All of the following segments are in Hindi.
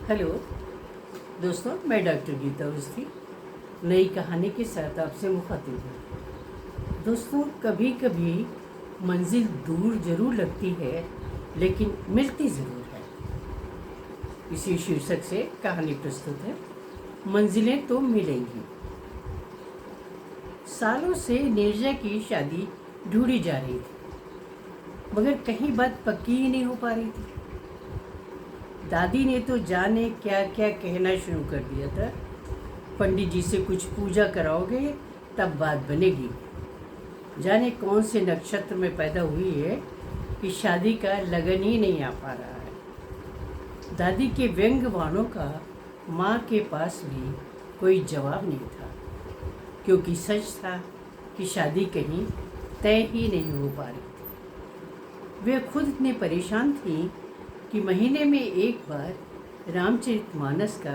हेलो दोस्तों, मैं डॉक्टर गीता अवस्थी नई कहानी के साथ आपसे मुखातिब हूँ। दोस्तों, कभी कभी मंजिल दूर जरूर लगती है लेकिन मिलती ज़रूर है। इसी शीर्षक से कहानी प्रस्तुत है, मंजिलें तो मिलेंगी। सालों से नीरजा की शादी ढूंढी जा रही थी, मगर कहीं बात पक्की ही नहीं हो पा रही थी। दादी ने तो जाने क्या क्या कहना शुरू कर दिया था। पंडित जी से कुछ पूजा कराओगे तब बात बनेगी। जाने कौन से नक्षत्र में पैदा हुई है कि शादी का लगन ही नहीं आ पा रहा है। दादी के व्यंग वाणों का माँ के पास भी कोई जवाब नहीं था, क्योंकि सच था कि शादी कहीं तय ही नहीं हो पा रही थी। वे खुद इतने परेशान थी कि महीने में एक बार रामचरितमानस का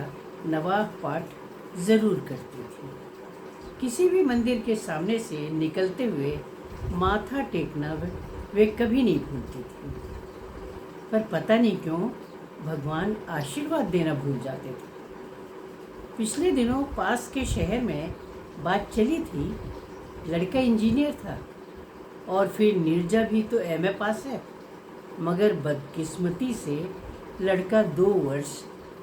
नवा पाठ ज़रूर करती थी। किसी भी मंदिर के सामने से निकलते हुए माथा टेकना वे कभी नहीं भूलती थी। पर पता नहीं क्यों भगवान आशीर्वाद देना भूल जाते थे। पिछले दिनों पास के शहर में बात चली थी। लड़का इंजीनियर था और फिर नीरजा भी तो एमए पास है, मगर बदकिस्मती से लड़का 2 वर्ष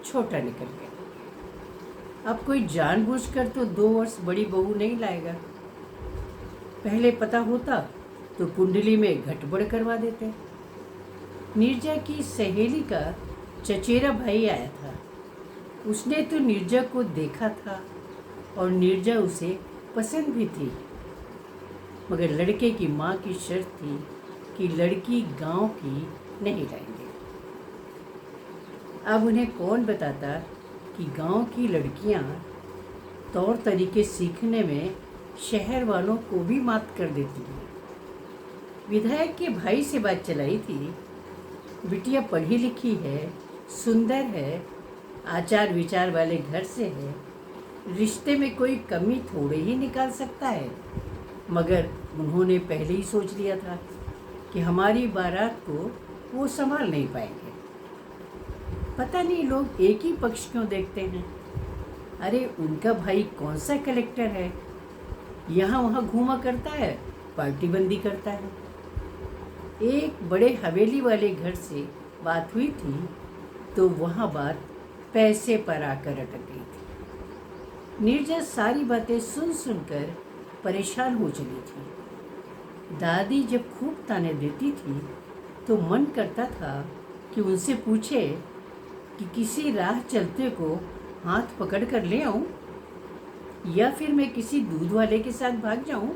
छोटा निकल गया। अब कोई जानबूझकर तो 2 वर्ष बड़ी बहू नहीं लाएगा। पहले पता होता तो कुंडली में गड़बड़ करवा देते। नीरजा की सहेली का चचेरा भाई आया था। उसने तो नीरजा को देखा था और नीरजा उसे पसंद भी थी, मगर लड़के की माँ की शर्त थी कि लड़की गांव की नहीं लाएंगे। अब उन्हें कौन बताता कि गांव की लड़कियां तौर तरीके सीखने में शहर वालों को भी मात कर देती हैं। विधायक के भाई से बात चलाई थी। बिटिया पढ़ी लिखी है, सुंदर है, आचार विचार वाले घर से है, रिश्ते में कोई कमी थोड़े ही निकाल सकता है। मगर उन्होंने पहले ही सोच लिया था कि हमारी बारात को वो संभाल नहीं पाएंगे। पता नहीं लोग एक ही पक्ष क्यों देखते हैं। अरे उनका भाई कौन सा कलेक्टर है, यहाँ वहाँ घूमा करता है, पार्टी बंदी करता है। एक बड़े हवेली वाले घर से बात हुई थी तो वहाँ बात पैसे पर आकर अटक गई थी। नीरजा सारी बातें सुन सुनकर परेशान हो चली थी। दादी जब खूब ताने देती थी तो मन करता था कि उनसे पूछे कि किसी राह चलते को हाथ पकड़ कर ले आऊं या फिर मैं किसी दूध वाले के साथ भाग जाऊं,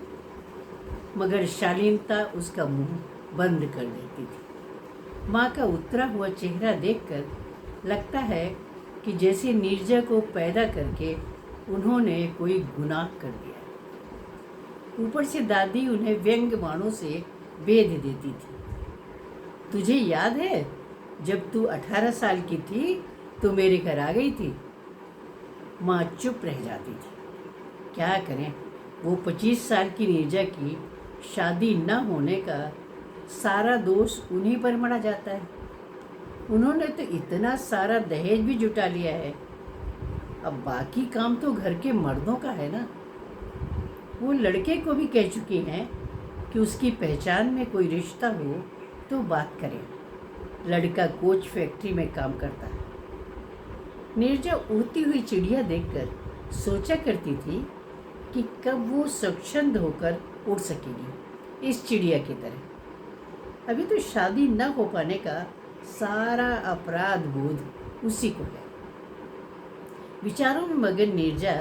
मगर शालीनता उसका मुंह बंद कर देती थी। माँ का उतरा हुआ चेहरा देखकर लगता है कि जैसे नीरजा को पैदा करके उन्होंने कोई गुनाह कर दिया। ऊपर से दादी उन्हें व्यंग बाणों से बेध देती थी। तुझे याद है जब तू 18 साल की थी तो मेरे घर आ गई थी। माँ चुप रह जाती थी। क्या करें, वो 25 साल की नीरजा की शादी न होने का सारा दोष उन्हीं पर मढ़ा जाता है। उन्होंने तो इतना सारा दहेज भी जुटा लिया है। अब बाकी काम तो घर के मर्दों का है ना। वो लड़के को भी कह चुकी हैं कि उसकी पहचान में कोई रिश्ता हो तो बात करें। लड़का कोच फैक्ट्री में काम करता है। नीरजा उड़ती हुई चिड़िया देखकर सोचा करती थी कि कब वो स्वच्छंद होकर उड़ सकेगी इस चिड़िया की तरह। अभी तो शादी न हो पाने का सारा अपराध बोध उसी को है। विचारों में मगन नीरजा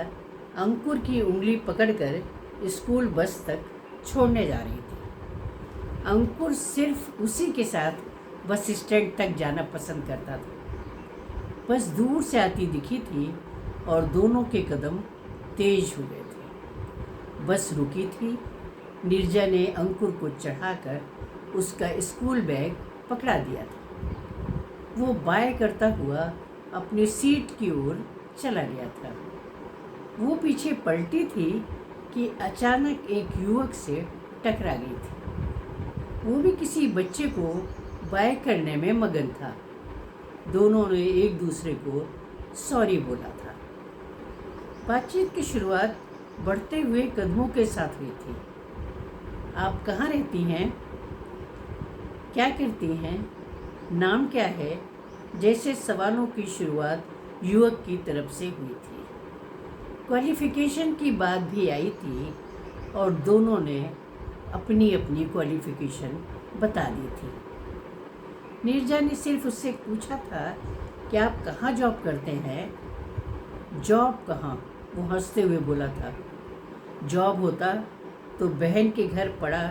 अंकुर की उंगली पकड़कर स्कूल बस तक छोड़ने जा रही थी। अंकुर सिर्फ उसी के साथ बस स्टैंड तक जाना पसंद करता था। बस दूर से आती दिखी थी और दोनों के कदम तेज हो गए थे। बस रुकी थी। नीरजा ने अंकुर को चढ़ाकर उसका स्कूल बैग पकड़ा दिया था। वो बाय करता हुआ अपनी सीट की ओर चला गया था। वो पीछे पलटी थी कि अचानक एक युवक से टकरा गई थी। वो भी किसी बच्चे को बाय करने में मगन था। दोनों ने एक दूसरे को सॉरी बोला था। बातचीत की शुरुआत बढ़ते हुए कदमों के साथ हुई थी। आप कहाँ रहती हैं? क्या करती हैं? नाम क्या है? जैसे सवालों की शुरुआत युवक की तरफ से हुई थी। क्वालिफिकेशन की बात भी आई थी और दोनों ने अपनी अपनी क्वालिफिकेशन बता दी थी। नीरजा ने सिर्फ उससे पूछा था कि आप कहाँ जॉब करते हैं? जॉब कहाँ? वो हंसते हुए बोला था। जॉब होता तो बहन के घर पड़ा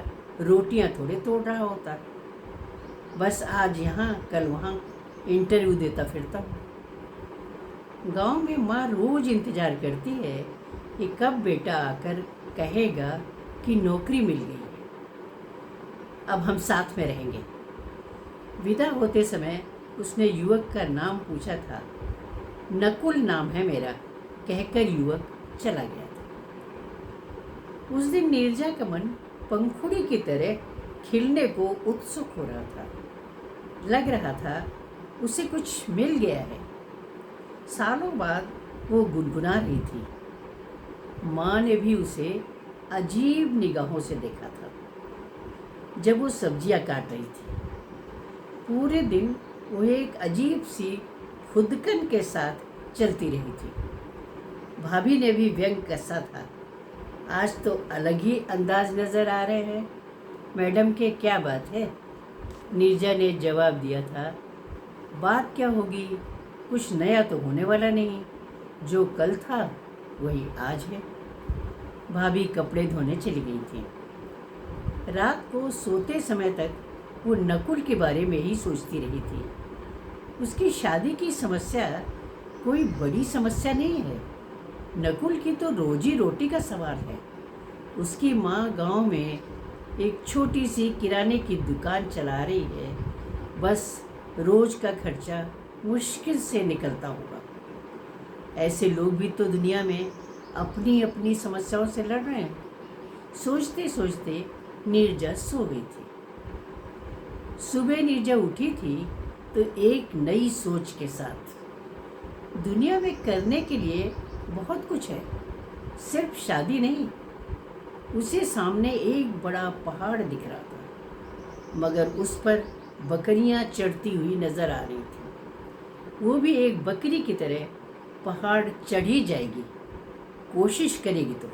रोटियां थोड़े तोड़ रहा होता। बस आज यहाँ कल वहाँ इंटरव्यू देता फिरता हूँ। गांव में माँ रोज इंतजार करती है कि कब बेटा आकर कहेगा कि नौकरी मिल गई है, अब हम साथ में रहेंगे। विदा होते समय उसने युवक का नाम पूछा था। नकुल नाम है मेरा, कहकर युवक चला गया था। उस दिन नीरजा का मन पंखुड़ी की तरह खिलने को उत्सुक हो रहा था। लग रहा था उसे कुछ मिल गया है। सालों बाद वो गुनगुना रही थी। माँ ने भी उसे अजीब निगाहों से देखा था जब वो सब्जियां काट रही थी। पूरे दिन वो एक अजीब सी खुदकन के साथ चलती रही थी। भाभी ने भी व्यंग कसा था। आज तो अलग ही अंदाज नजर आ रहे हैं। मैडम के क्या बात है? नीरजा ने जवाब दिया था। बात क्या होगी, कुछ नया तो होने वाला नहीं। जो कल था वही आज है। भाभी कपड़े धोने चली गई थी। रात को सोते समय तक वो नकुल के बारे में ही सोचती रही थी। उसकी शादी की समस्या कोई बड़ी समस्या नहीं है। नकुल की तो रोजी रोटी का सवाल है। उसकी माँ गांव में एक छोटी सी किराने की दुकान चला रही है। बस रोज का खर्चा मुश्किल से निकलता होगा। ऐसे लोग भी तो दुनिया में अपनी अपनी समस्याओं से लड़ रहे हैं। सोचते सोचते नीरजा सो गई थी। सुबह नीरजा उठी थी तो एक नई सोच के साथ। दुनिया में करने के लिए बहुत कुछ है, सिर्फ शादी नहीं। उसे सामने एक बड़ा पहाड़ दिख रहा था, मगर उस पर बकरियां चढ़ती हुई नजर आ रही थी। वो भी एक बकरी की तरह पहाड़ चढ़ी जाएगी, कोशिश करेगी तो।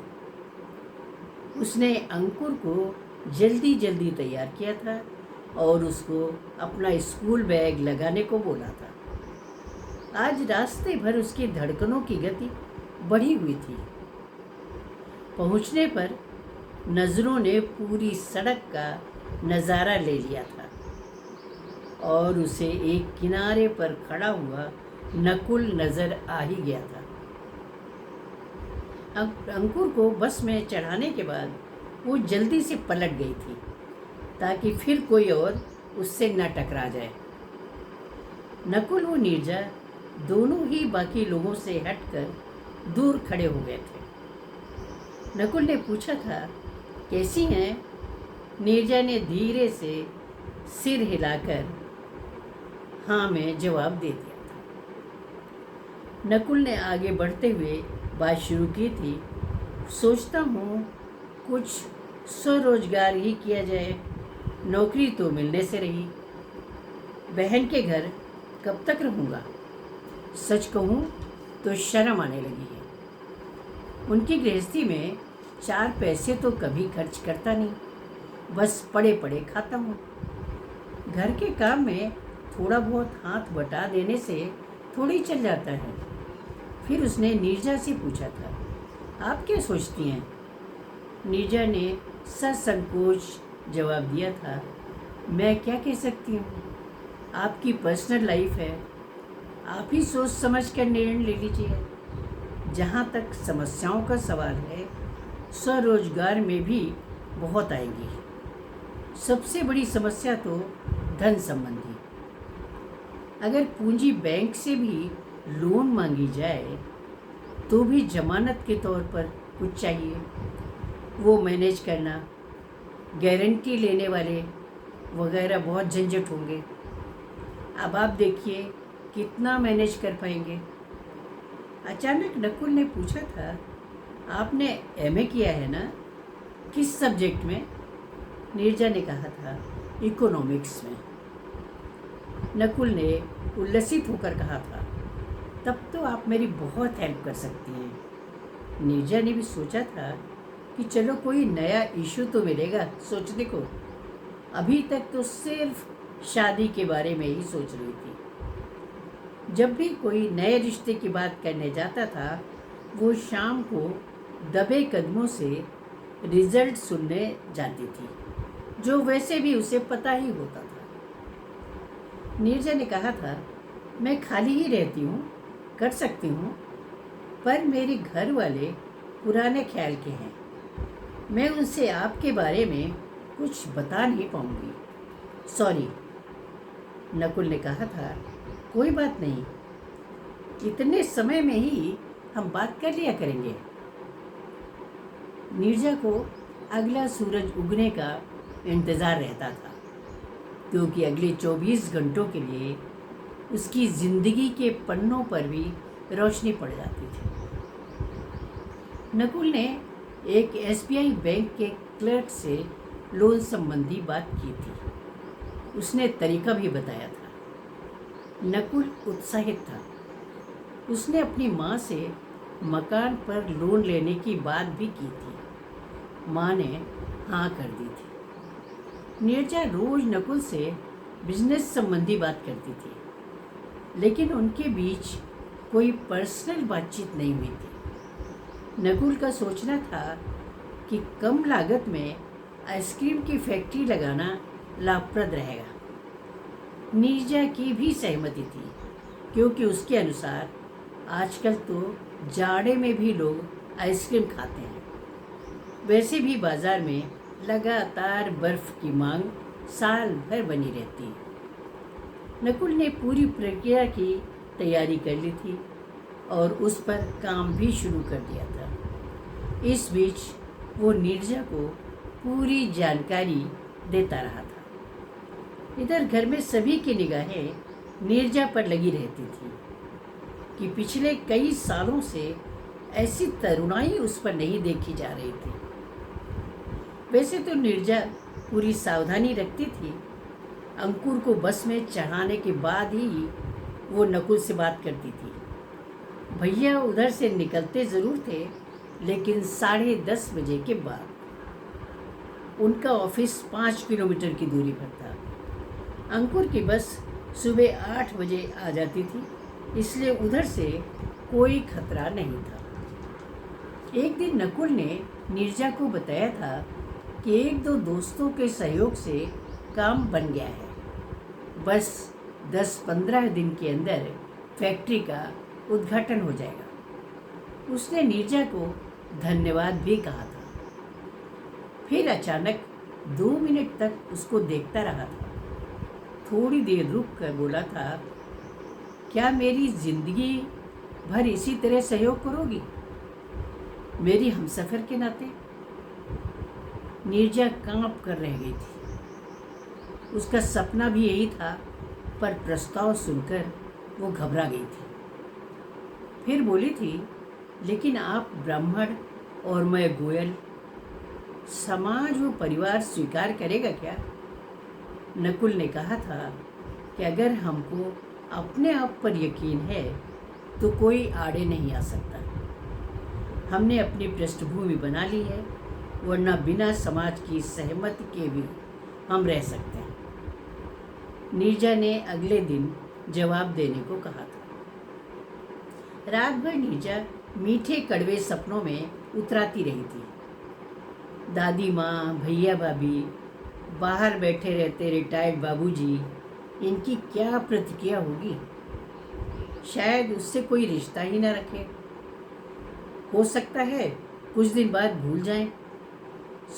उसने अंकुर को जल्दी जल्दी तैयार किया था और उसको अपना स्कूल बैग लगाने को बोला था। आज रास्ते भर उसकी धड़कनों की गति बढ़ी हुई थी। पहुंचने पर नज़रों ने पूरी सड़क का नज़ारा ले लिया था और उसे एक किनारे पर खड़ा हुआ नकुल नज़र आ ही गया था। अंकुर को बस में चढ़ाने के बाद वो जल्दी से पलट गई थी ताकि फिर कोई और उससे न टकरा जाए। नकुल और नीरजा दोनों ही बाकी लोगों से हटकर दूर खड़े हो गए थे। नकुल ने पूछा था, कैसी हैं? नीरजा ने धीरे से सिर हिलाकर हाँ में जवाब दे दिया था। नकुल ने आगे बढ़ते हुए बात शुरू की थी। सोचता हूँ कुछ स्वरोजगार ही किया जाए। नौकरी तो मिलने से रही। बहन के घर कब तक रहूँगा? सच कहूँ तो शर्म आने लगी है। उनकी गृहस्थी में 4 पैसे तो कभी खर्च करता नहीं, बस पड़े पड़े खाता हूँ। घर के काम में थोड़ा बहुत हाथ बटा देने से थोड़ी चल जाता है। फिर उसने नीरजा से पूछा था, आप क्या सोचती हैं? नीरजा ने ससंकोच जवाब दिया था, मैं क्या कह सकती हूँ? आपकी पर्सनल लाइफ है, आप ही सोच समझ कर निर्णय ले लीजिए। जहाँ तक समस्याओं का सवाल है, स्वरोजगार में भी बहुत आएंगी। सबसे बड़ी समस्या तो धन संबंधी। अगर पूंजी बैंक से भी लोन मांगी जाए तो भी जमानत के तौर पर कुछ चाहिए, वो मैनेज करना, गारंटी लेने वाले वगैरह बहुत झंझट होंगे। अब आप देखिए कितना मैनेज कर पाएंगे? अचानक नकुल ने पूछा था, आपने एमए किया है ना? किस सब्जेक्ट में? नीरजा ने कहा था, इकोनॉमिक्स में। नकुल ने उल्लसित होकर कहा था, तब तो आप मेरी बहुत हेल्प कर सकती हैं। नीरजा ने भी सोचा था कि चलो कोई नया इशू तो मिलेगा सोचने को। अभी तक तो सिर्फ शादी के बारे में ही सोच रही थी। जब भी कोई नए रिश्ते की बात करने जाता था, वो शाम को दबे कदमों से रिजल्ट सुनने जाती थी, जो वैसे भी उसे पता ही होता था। नीरजा ने कहा था, मैं खाली ही रहती हूँ, कर सकती हूँ, पर मेरे घर वाले पुराने ख्याल के हैं। मैं उनसे आपके बारे में कुछ बता नहीं पाऊँगी। सॉरी। नकुल ने कहा था, कोई बात नहीं, इतने समय में ही हम बात कर लिया करेंगे। नीरजा को अगला सूरज उगने का इंतज़ार रहता था, क्योंकि अगले 24 घंटों के लिए उसकी ज़िंदगी के पन्नों पर भी रोशनी पड़ जाती थी। नकुल ने एक एसबीआई बैंक के क्लर्क से लोन संबंधी बात की थी। उसने तरीका भी बताया था। नकुल उत्साहित था। उसने अपनी माँ से मकान पर लोन लेने की बात भी की थी। माँ ने हाँ कर दी थी। नीरजा रोज नकुल से बिजनेस संबंधी बात करती थी, लेकिन उनके बीच कोई पर्सनल बातचीत नहीं हुई थी। नकुल का सोचना था कि कम लागत में आइसक्रीम की फैक्ट्री लगाना लाभप्रद रहेगा। नीरजा की भी सहमति थी, क्योंकि उसके अनुसार आजकल तो जाड़े में भी लोग आइसक्रीम खाते हैं। वैसे भी बाज़ार में लगातार बर्फ़ की मांग साल भर बनी रहती है। नकुल ने पूरी प्रक्रिया की तैयारी कर ली थी और उस पर काम भी शुरू कर दिया था। इस बीच वो नीरजा को पूरी जानकारी देता रहा था। इधर घर में सभी की निगाहें नीरजा पर लगी रहती थी कि पिछले कई सालों से ऐसी तरुणाई उस पर नहीं देखी जा रही थी। वैसे तो नीरजा पूरी सावधानी रखती थी। अंकुर को बस में चढ़ाने के बाद ही वो नकुल से बात करती थी। भैया उधर से निकलते ज़रूर थे, लेकिन 10:30 बजे के बाद। उनका ऑफिस 5 किलोमीटर की दूरी पर था। अंकुर की बस सुबह 8 बजे आ जाती थी, इसलिए उधर से कोई खतरा नहीं था। एक दिन नकुल ने नीरजा को बताया था कि 1-2 दोस्तों के सहयोग से काम बन गया है। बस 10-15 दिन के अंदर फैक्ट्री का उद्घाटन हो जाएगा। उसने नीरजा को धन्यवाद भी कहा था। फिर अचानक 2 मिनट तक उसको देखता रहा था। थोड़ी देर रुक कर बोला था, क्या मेरी जिंदगी भर इसी तरह सहयोग करोगी, मेरी हमसफर के नाते? नीरजा कांप कर रह गई थी। उसका सपना भी यही था, पर प्रस्ताव सुनकर वो घबरा गई थी। फिर बोली थी, लेकिन आप ब्राह्मण और मैं गोयल, समाज व परिवार स्वीकार करेगा क्या? नकुल ने कहा था कि अगर हमको अपने आप पर यकीन है तो कोई आड़े नहीं आ सकता। हमने अपनी पृष्ठभूमि बना ली है, वरना बिना समाज की सहमति के भी हम रह सकते हैं। नीरजा ने अगले दिन जवाब देने को कहा था। रात भर नीरजा मीठे कड़वे सपनों में उतराती रही थी। दादी माँ, भैया भाभी, बाहर बैठे रहते रिटायर्ड बाबूजी, इनकी क्या प्रतिक्रिया होगी? शायद उससे कोई रिश्ता ही ना रखे। हो सकता है कुछ दिन बाद भूल जाएं।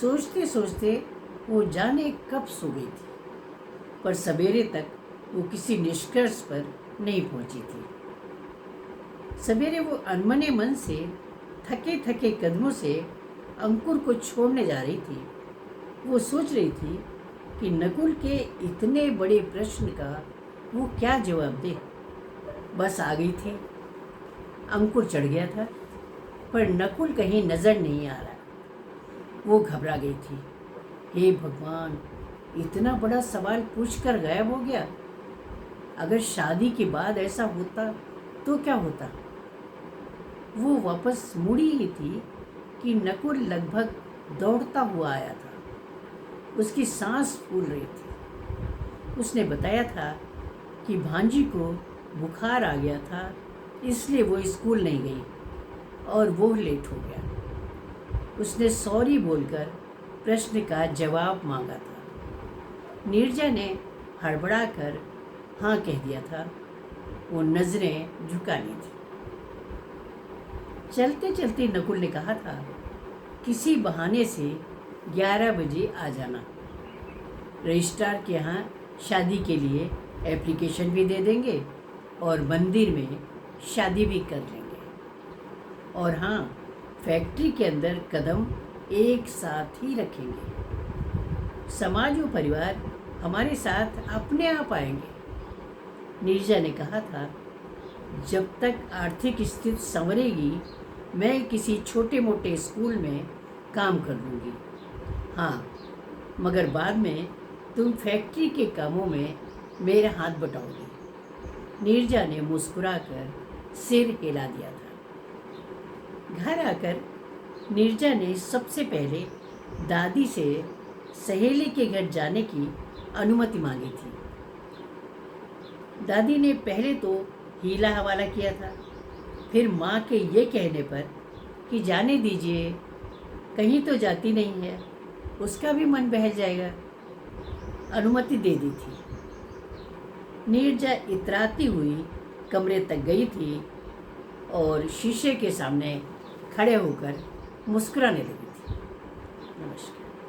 सोचते सोचते वो जाने कब सो गई थी, पर सवेरे तक वो किसी निष्कर्ष पर नहीं पहुंची थी। सवेरे वो अनमने मन से थके थके कदमों से अंकुर को छोड़ने जा रही थी। वो सोच रही थी कि नकुल के इतने बड़े प्रश्न का वो क्या जवाब दे। बस आ गई थी। अंकुर चढ़ गया था, पर नकुल कहीं नज़र नहीं आ रहा। वो घबरा गई थी। हे भगवान, इतना बड़ा सवाल पूछकर गायब हो गया। अगर शादी के बाद ऐसा होता तो क्या होता? वो वापस मुड़ी ही थी कि नकुल लगभग दौड़ता हुआ आया था। उसकी सांस फूल रही थी। उसने बताया था कि भांजी को बुखार आ गया था, इसलिए वो स्कूल नहीं गई और वो लेट हो गया। उसने सॉरी बोलकर प्रश्न का जवाब मांगा था। नीरजा ने हड़बड़ा कर हाँ कह दिया था। वो नज़रें झुका ली थी। चलते चलते नकुल ने कहा था, किसी बहाने से 11 बजे आ जाना। रजिस्ट्रार के यहाँ शादी के लिए एप्लीकेशन भी दे देंगे और मंदिर में शादी भी कर लेंगे। और हाँ, फैक्ट्री के अंदर कदम एक साथ ही रखेंगे। समाज और परिवार हमारे साथ अपने आप आएंगे। नीरजा ने कहा था, जब तक आर्थिक स्थिति संवरेगी मैं किसी छोटे मोटे स्कूल में काम कर लूँगी। हाँ, मगर बाद में तुम फैक्ट्री के कामों में मेरा हाथ बटाओगी। नीरजा ने मुस्कुराकर सिर हिला दिया था। घर आकर नीरजा ने सबसे पहले दादी से सहेली के घर जाने की अनुमति मांगी थी। दादी ने पहले तो हीला हवाला किया था, फिर माँ के ये कहने पर कि जाने दीजिए, कहीं तो जाती नहीं है, उसका भी मन बहल जाएगा, अनुमति दे दी थी। नीरजा इतराती हुई कमरे तक गई थी और शीशे के सामने खड़े होकर मुस्कुराने लगी थी। नमस्कार।